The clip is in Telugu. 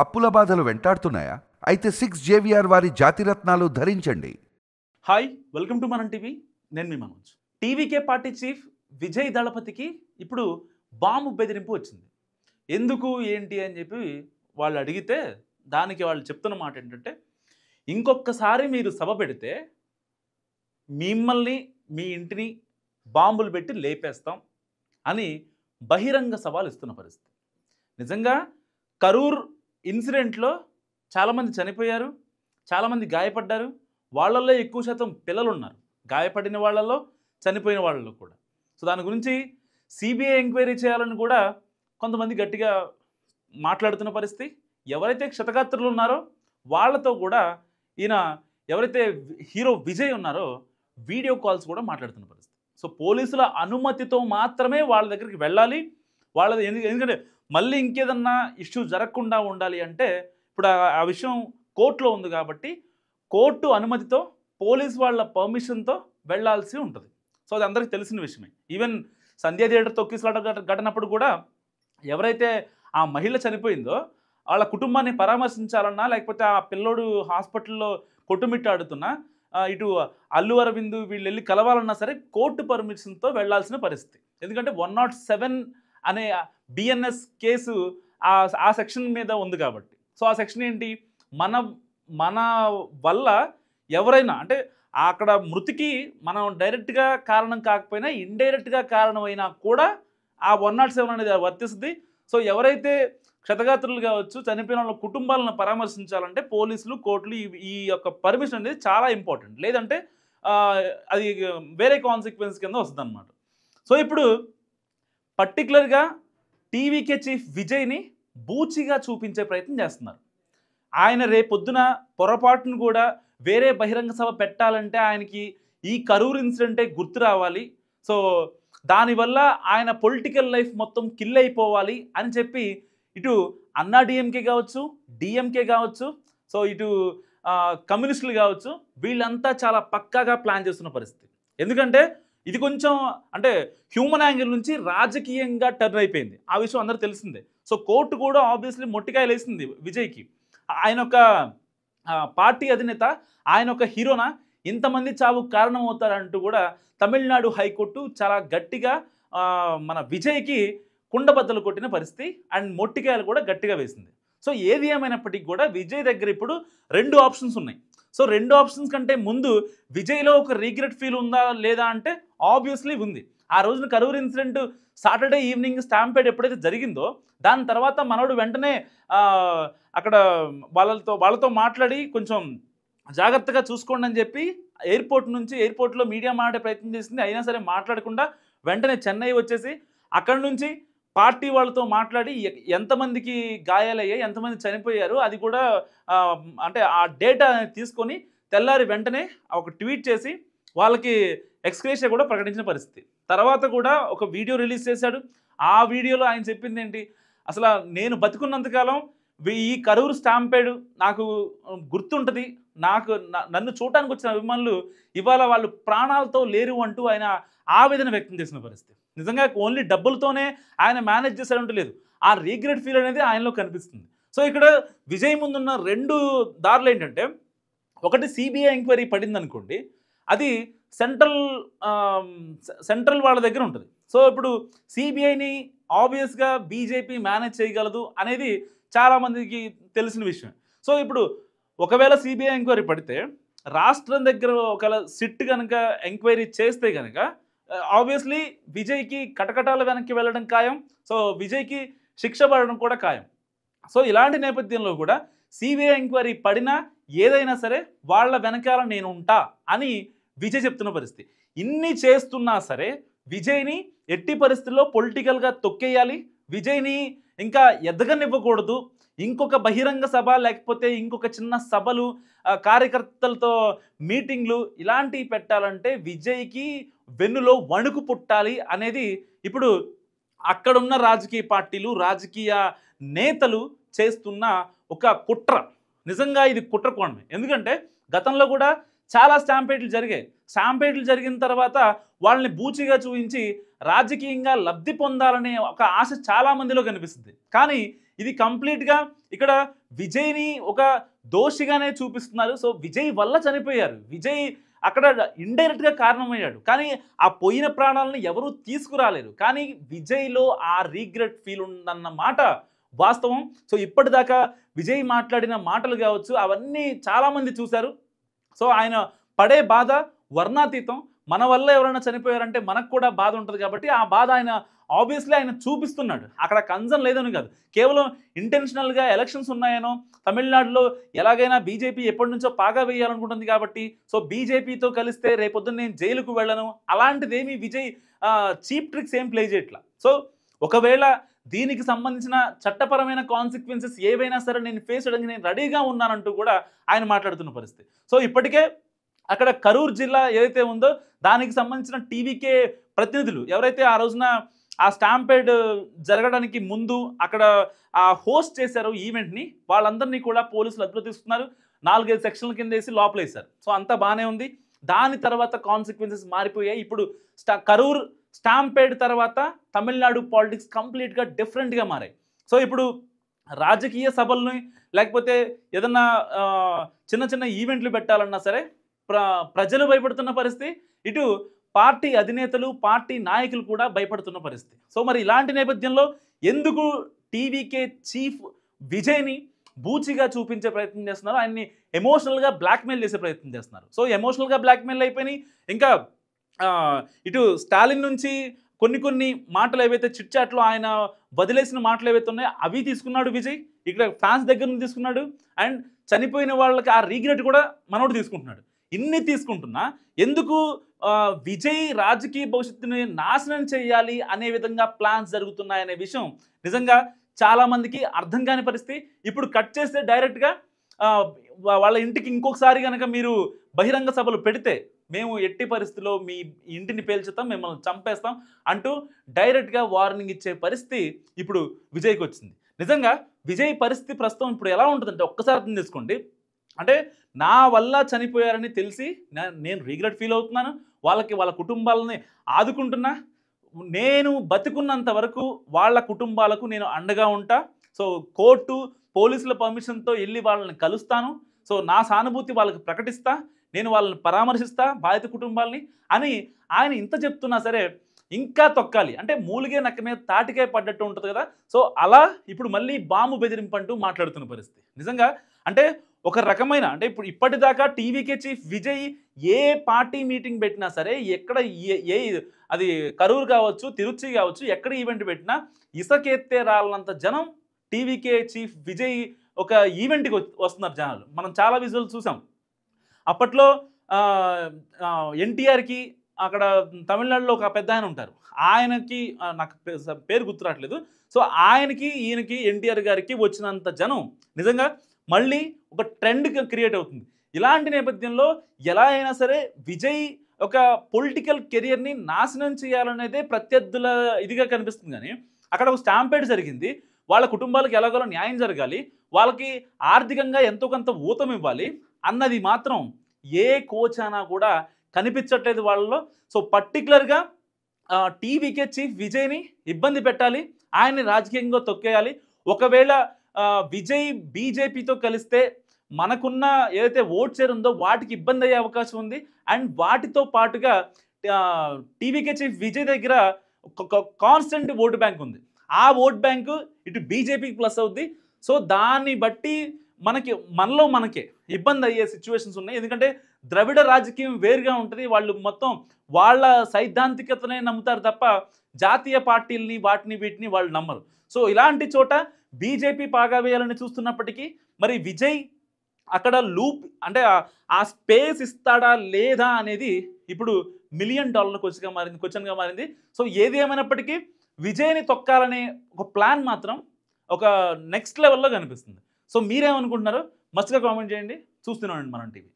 అప్పుల బాధలు వెంటాడుతున్నాయా? అయితే 6 జేవిఆర్ వారి జాతిరత్నాలు ధరించండి. Hi, welcome to Manam TV. నేను మీ Manoj. TVK party chief Vijay దళపతికి ఇప్పుడు బాంబు బెదిరింపు వచ్చింది. ఎందుకు ఏంటి అని చెప్పి వాళ్ళు అడిగితే దానికి వాళ్ళు చెప్తున్న మాట ఏంటంటే, ఇంకొకసారి మీరు సభ పెడితే మిమ్మల్ని మీ ఇంటిని బాంబులు పెట్టి లేపేస్తాం అని బహిరంగ సవాలు ఇస్తున్న పరిస్థితి. నిజంగా కరూర్ ఇన్సిడెంట్లో చాలామంది చనిపోయారు, చాలామంది గాయపడ్డారు. వాళ్ళల్లో ఎక్కువ శాతం పిల్లలు ఉన్నారు, గాయపడిన వాళ్ళలో చనిపోయిన వాళ్ళలో కూడా. సో దాని గురించి సిబిఐ ఎంక్వైరీ చేయాలని కూడా కొంతమంది గట్టిగా మాట్లాడుతున్న పరిస్థితి. ఎవరైతే క్షతగాత్రులు ఉన్నారో వాళ్ళతో కూడా ఈయన ఎవరైతే హీరో విజయ్ ఉన్నారో వీడియో కాల్స్ కూడా మాట్లాడుతున్న పరిస్థితి. సో పోలీసుల అనుమతితో మాత్రమే వాళ్ళ దగ్గరికి వెళ్ళాలి. వాళ్ళది ఎందుకంటే మళ్ళీ ఇంకేదన్నా ఇష్యూ జరగకుండా ఉండాలి అంటే ఇప్పుడు ఆ విషయం కోర్టులో ఉంది కాబట్టి కోర్టు అనుమతితో పోలీస్ వాళ్ళ పర్మిషన్తో వెళ్లాల్సి ఉంటుంది. సో అది అందరికీ తెలిసిన విషయమే. ఈవెన్ సంధ్య థియేటర్ తొక్కిసలాట ఘటనప్పుడు కూడా ఎవరైతే ఆ మహిళ చనిపోయిందో వాళ్ళ కుటుంబాన్ని పరామర్శించాలన్నా, లేకపోతే ఆ పిల్లోడు హాస్పిటల్లో కొట్టుమిట్టాడుతున్నా, ఇటు అల్లు అరవింద్ వీళ్ళు వెళ్ళి కలవాలన్నా సరే కోర్టు పర్మిషన్తో వెళ్లాల్సిన పరిస్థితి. ఎందుకంటే 107 అనే బిఎన్ఎస్ కేసు ఆ సెక్షన్ మీద ఉంది కాబట్టి. సో ఆ సెక్షన్ ఏంటి, మన వల్ల ఎవరైనా అంటే అక్కడ మృతికి మనం డైరెక్ట్గా కారణం కాకపోయినా ఇండైరెక్ట్గా కారణమైనా కూడా ఆ 107 అనేది వర్తిస్తుంది. సో ఎవరైతే క్షతగాత్రులు కావచ్చు, చనిపోయిన వాళ్ళ కుటుంబాలను పరామర్శించాలంటే పోలీసులు, కోర్టులు ఈ యొక్క పర్మిషన్ అనేది చాలా ఇంపార్టెంట్. లేదంటే అది వేరే కాన్సిక్వెన్స్ కింద వస్తుంది అన్నమాట. సో ఇప్పుడు పర్టికులర్గా టీవీకే చీఫ్ విజయ్ని బూచిగా చూపించే ప్రయత్నం చేస్తున్నారు. ఆయన రేపొద్దున పొరపాటును కూడా వేరే బహిరంగ సభ పెట్టాలంటే ఆయనకి ఈ కరూర్ ఇన్సిడెంటే గుర్తు రావాలి. సో దానివల్ల ఆయన పొలిటికల్ లైఫ్ మొత్తం కిల్ అయిపోవాలి అని చెప్పి ఇటు అన్నా డిఎంకే కావచ్చు, డిఎంకే కావచ్చు, సో ఇటు కమ్యూనిస్టులు కావచ్చు, వీళ్ళంతా చాలా పక్కాగా ప్లాన్ చేస్తున్న పరిస్థితి. ఎందుకంటే ఇది కొంచెం అంటే హ్యూమన్ యాంగిల్ నుంచి రాజకీయంగా టర్న్ అయిపోయింది. ఆ విషయం అందరూ తెలిసిందే. సో కోర్టు కూడా ఆబ్వియస్లీ మొట్టికాయలు వేసింది విజయ్కి. ఆయన ఒక పార్టీ అధినేత, ఆయన ఒక హీరోనా, ఇంతమంది చావుకు కారణం అవుతారంటూ కూడా తమిళనాడు హైకోర్టు చాలా గట్టిగా మన విజయ్కి కుండబద్దలు కొట్టిన పరిస్థితి అండ్ మొట్టికాయలు కూడా గట్టిగా వేసింది. సో ఏది ఏమైనప్పటికీ కూడా విజయ్ దగ్గర ఇప్పుడు 2 ఆప్షన్స్ ఉన్నాయి. సో 2 ఆప్షన్స్ కంటే ముందు విజయ్లో ఒక రిగ్రెట్ ఫీల్ ఉందా లేదా అంటే ఆబ్వియస్లీ ఉంది. ఆ రోజున Karur incident Saturday evening stampede ఎప్పుడైతే జరిగిందో దాని తర్వాత మనోడు వెంటనే అక్కడ వాళ్ళతో మాట్లాడి కొంచెం జాగ్రత్తగా చూసుకోండి అని చెప్పి ఎయిర్పోర్ట్లో మీడియా మాట్లాడే ప్రయత్నం చేసింది. అయినా సరే మాట్లాడకుండా వెంటనే చెన్నై వచ్చేసి అక్కడి నుంచి పార్టీ వాళ్ళతో మాట్లాడి ఎంతమందికి గాయాలయ్యాయి, ఎంతమంది చనిపోయారు అది కూడా అంటే ఆ డేటా తీసుకొని తెల్లారి వెంటనే ఒక ట్వీట్ చేసి వాళ్ళకి ఎక్స్‌గ్రేషియా కూడా ప్రకటించిన పరిస్థితి. తర్వాత కూడా ఒక వీడియో రిలీజ్ చేశాడు. ఆ వీడియోలో ఆయన చెప్పింది ఏంటి, అసలు నేను బతికున్నంతకాలం ఈ కరూర్ స్టాంపేడ్ నాకు గుర్తుంటుంది. నన్ను చూడటానికి వచ్చిన అభిమానులు ఇవాళ వాళ్ళు ప్రాణాలతో లేరు అంటూ ఆయన ఆవేదన వ్యక్తం చేసిన పరిస్థితి. నిజంగా ఓన్లీ డబ్బులతోనే ఆయన మేనేజ్ చేశాడంటూ లేదు. ఆ రిగ్రెట్ ఫీల్ అనేది ఆయనలో కనిపిస్తుంది. సో ఇక్కడ విజయ్ ముందున్న 2 దారులు ఏంటంటే, ఒకటి సిబిఐ ఎంక్వైరీ పడింది అనుకోండి, అది సెంట్రల్ వాళ్ళ దగ్గర ఉంటుంది. సో ఇప్పుడు సిబిఐని ఆబ్వియస్గా బీజేపీ మేనేజ్ చేయగలదు అనేది చాలామందికి తెలిసిన విషయం. సో ఇప్పుడు ఒకవేళ సిబిఐ ఎంక్వైరీ పడితే రాష్ట్రం దగ్గర ఒకవేళ సిట్ కనుక ఎంక్వైరీ చేస్తే కనుక ఆబ్వియస్లీ విజయ్కి కటకటాల వెనక్కి వెళ్ళడం ఖాయం. సో విజయ్కి శిక్ష పడడం కూడా ఖాయం. సో ఇలాంటి నేపథ్యంలో కూడా సిబిఐ ఎంక్వైరీ పడినా ఏదైనా సరే వాళ్ళ వెనకాల నేను ఉంటా అని విజయ్ చెప్తున్న పరిస్థితి. ఇన్ని చేస్తున్నా సరే విజయ్ని ఎట్టి పరిస్థితుల్లో పొలిటికల్గా తొక్కేయాలి, విజయ్ని ఇంకా ఎదగనివ్వకూడదు. ఇంకొక బహిరంగ సభ లేకపోతే ఇంకొక చిన్న సభలు, కార్యకర్తలతో మీటింగ్లు ఇలాంటివి పెట్టాలంటే విజయ్కి వెన్నులో వణుకు పుట్టాలి అనేది ఇప్పుడు అక్కడున్న రాజకీయ పార్టీలు, రాజకీయ నేతలు చేస్తున్న ఒక కుట్ర. నిజంగా ఇది కుట్ర కోణమే. ఎందుకంటే గతంలో కూడా చాలా స్టాంపేడ్లు జరిగాయి. స్టాంపేడ్లు జరిగిన తర్వాత వాళ్ళని బూచిగా చూపించి రాజకీయంగా లబ్ధి పొందాలనే ఒక ఆశ చాలా మందిలో కనిపిస్తుంది. కానీ ఇది కంప్లీట్గా ఇక్కడ విజయ్ని ఒక దోషిగానే చూపిస్తున్నారు. సో విజయ్ వల్ల చనిపోయారు, విజయ్ అక్కడ ఇండైరెక్ట్గా కారణమయ్యాడు, కానీ ఆ పోయిన ప్రాణాలను ఎవరూ తీసుకురాలేరు. కానీ విజయ్లో ఆ రీగ్రెట్ ఫీల్ ఉందన్న మాట వాస్తవం. సో ఇప్పటిదాకా విజయ్ మాట్లాడిన మాటలు కావచ్చు అవన్నీ చాలామంది చూశారు. సో ఆయన పడే బాధ వర్ణాతీతం. మన వల్ల ఎవరైనా చనిపోయారంటే మనకు కూడా బాధ ఉంటుంది కాబట్టి ఆ బాధ ఆయన ఆబ్వియస్లీ ఆయన చూపిస్తున్నాడు. అక్కడ కన్సర్న్ లేదని కాదు, కేవలం ఇంటెన్షనల్గా ఎలక్షన్స్ ఉన్నాయనో, తమిళనాడులో ఎలాగైనా బీజేపీ ఎప్పటి నుంచో పాగా వేయాలనుకుంటుంది కాబట్టి సో బీజేపీతో కలిస్తే రేపొద్దున నేను జైలుకు వెళ్ళను, అలాంటిదేమీ విజయ్ చీప్ ట్రిక్స్ ఏం ప్లే చేయట్లా. సో ఒకవేళ దీనికి సంబంధించిన చట్టపరమైన కాన్సిక్వెన్సెస్ ఏవైనా సరే నేను ఫేస్ చేయడానికి నేను రెడీగా ఉన్నానంటూ కూడా ఆయన మాట్లాడుతున్న పరిస్థితి. సో ఇప్పటికే అక్కడ కరూర్ జిల్లా ఏదైతే ఉందో దానికి సంబంధించిన టీవీకే ప్రతినిధులు ఎవరైతే ఆ రోజున ఆ స్టాంపేడ్ జరగడానికి ముందు అక్కడ హోస్ట్ చేశారో ఈవెంట్ని, వాళ్ళందరినీ కూడా పోలీసులు అదుపులో తీసుకున్నారు. 4-5 సెక్షన్ల కింద వేసి లోపలేశారు. సో అంతా బాగానే ఉంది. దాని తర్వాత కాన్సిక్వెన్సెస్ మారిపోయాయి. ఇప్పుడు కరూర్ స్టాంపేడ్ తర్వాత తమిళనాడు పాలిటిక్స్ కంప్లీట్గా డిఫరెంట్గా మారాయి. సో ఇప్పుడు రాజకీయ సభల్ని లేకపోతే ఏదన్నా చిన్న చిన్న ఈవెంట్లు పెట్టాలన్నా సరే ప్రజలు భయపడుతున్న పరిస్థితి, ఇటు పార్టీ అధినేతలు పార్టీ నాయకులు కూడా భయపడుతున్న పరిస్థితి. సో మరి ఇలాంటి నేపథ్యంలో ఎందుకు టీవీకే చీఫ్ విజయ్ని బూచిగా చూపించే ప్రయత్నం చేస్తున్నారు, ఆయన్ని ఎమోషనల్గా బ్లాక్మెయిల్ చేసే ప్రయత్నం చేస్తున్నారు. సో ఎమోషనల్గా బ్లాక్మెయిల్ అయిపోయి ఇంకా ఇటు స్టాలిన్ నుంచి కొన్ని మాటలు ఏవైతే చిట్ చాట్లో ఆయన వదిలేసిన మాటలు ఏవైతే ఉన్నాయో అవి తీసుకున్నాడు విజయ్, ఇక్కడ ఫ్యాన్స్ దగ్గర నుంచి తీసుకున్నాడు, అండ్ చనిపోయిన వాళ్ళకి ఆ రీగ్రెట్ కూడా మనోడు తీసుకుంటున్నాడు. ఇన్ని తీసుకుంటున్నా ఎందుకు విజయ్ రాజకీయ భవిష్యత్తుని నాశనం చేయాలి అనే విధంగా ప్లాన్స్ జరుగుతున్నాయనే విషయం నిజంగా చాలామందికి అర్థం కాని పరిస్థితి. ఇప్పుడు కట్ చేస్తే డైరెక్ట్గా వాళ్ళ ఇంటికి ఇంకొకసారి కనుక మీరు బహిరంగ సభలు పెడితే మేము ఎట్టి పరిస్థితిలో మీ ఇంటిని పేల్చుతాం, మిమ్మల్ని చంపేస్తాం అంటూ డైరెక్ట్గా వార్నింగ్ ఇచ్చే పరిస్థితి ఇప్పుడు విజయ్కి వచ్చింది. నిజంగా విజయ్ పరిస్థితి ప్రస్తుతం ఇప్పుడు ఎలా ఉంటుందంటే ఒక్కసారి అర్థం చేసుకోండి. అంటే నా వల్ల చనిపోయారని తెలిసి నేను రీగ్రెట్ ఫీల్ అవుతున్నాను, వాళ్ళ కుటుంబాలని ఆదుకుంటున్నా, నేను బతికున్నంత వరకు వాళ్ళ కుటుంబాలకు నేను అండగా ఉంటా. సో కోర్టు పోలీసుల పర్మిషన్తో వెళ్ళి వాళ్ళని కలుస్తాను, సో నా సానుభూతి వాళ్ళకి ప్రకటిస్తా, నేను వాళ్ళని పరామర్శిస్తా బాధిత కుటుంబాలని అని ఆయన ఇంత చెప్తున్నా సరే ఇంకా తొక్కాలి అంటే మూలిగే నక్క మీద తాటికాయ పడ్డట్టు ఉంటుంది కదా. సో అలా ఇప్పుడు మళ్ళీ బాంబు బెదిరింపు అంటూ మాట్లాడుతున్న పరిస్థితి. నిజంగా అంటే ఒక రకమైన అంటే ఇప్పటిదాకా టీవీకే చీఫ్ విజయ్ ఏ పార్టీ మీటింగ్ పెట్టినా సరే, ఎక్కడ అది కరూర్ కావచ్చు, తిరుచి కావచ్చు, ఎక్కడ ఈవెంట్ పెట్టినా ఇసకెత్తే రాళ్ళంత జనం టీవీకే చీఫ్ విజయ్ ఒక ఈవెంట్కి వస్తున్నారు జనాలు. మనం చాలా విజువల్స్ చూసాం. అప్పట్లో ఎన్టీఆర్కి అక్కడ తమిళనాడులో ఒక పెద్ద ఆయన ఉంటారు, ఆయనకి నాకు పేరు గుర్తురాట్లేదు. సో ఆయనకి ఈయనకి ఎన్టీఆర్ గారికి వచ్చినంత జనం నిజంగా మళ్ళీ ఒక ట్రెండ్ క్రియేట్ అవుతుంది. ఇలాంటి నేపథ్యంలో ఎలా అయినా సరే విజయ్ ఒక పొలిటికల్ కెరియర్ని నాశనం చేయాలనేదే ప్రత్యర్థుల ఇదిగా కనిపిస్తుంది. కానీ అక్కడ ఒక స్టాంపేడ్ జరిగింది, వాళ్ళ కుటుంబాలకు ఎలాగోలా న్యాయం జరగాలి, వాళ్ళకి ఆర్థికంగా ఎంతో కొంత ఊతం ఇవ్వాలి అన్నది మాత్రం ఏ కోచానా కూడా కనిపించట్లేదు వాళ్ళలో. సో పర్టికులర్గా టీవీకే చీఫ్ విజయ్ని ఇబ్బంది పెట్టాలి, ఆయన్ని రాజకీయంగా తొక్కేయాలి. ఒకవేళ విజయ్ బీజేపీతో కలిస్తే మనకున్న ఏదైతే ఓట్ షేర్ ఉందో వాటికి ఇబ్బంది అయ్యే అవకాశం ఉంది. అండ్ వాటితో పాటుగా టీవీకే చీఫ్ విజయ్ దగ్గర కాన్స్టెంట్ ఓటు బ్యాంక్ ఉంది, ఆ ఓట్ బ్యాంకు ఇటు బీజేపీకి ప్లస్ అవుద్ది. సో దాన్ని బట్టి మనకే ఇబ్బంది అయ్యే సిచ్యువేషన్స్ ఉన్నాయి. ఎందుకంటే ద్రవిడ రాజకీయం వేరుగా ఉంటుంది, వాళ్ళు మొత్తం వాళ్ళ సైద్ధాంతికతనే నమ్ముతారు తప్ప జాతీయ పార్టీలని వీటిని వాళ్ళు నమ్మరు. సో ఇలాంటి చోట బీజేపీ పాగా వేయాలని చూస్తున్నప్పటికీ మరి విజయ్ అక్కడ లూప్ అంటే ఆ స్పేస్ ఇస్తాడా లేదా అనేది ఇప్పుడు $1 మిలియన్ క్వశ్చన్గా మారింది. సో ఏది ఏమైనప్పటికీ విజయ్ని తొక్కాలనే ఒక ప్లాన్ మాత్రం ఒక నెక్స్ట్ లెవెల్లో కనిపిస్తుంది. సో మీరేమనుకుంటున్నారో మస్తుగా కామెంట్ చేయండి. చూస్తున్నానండి మనం టీవీ.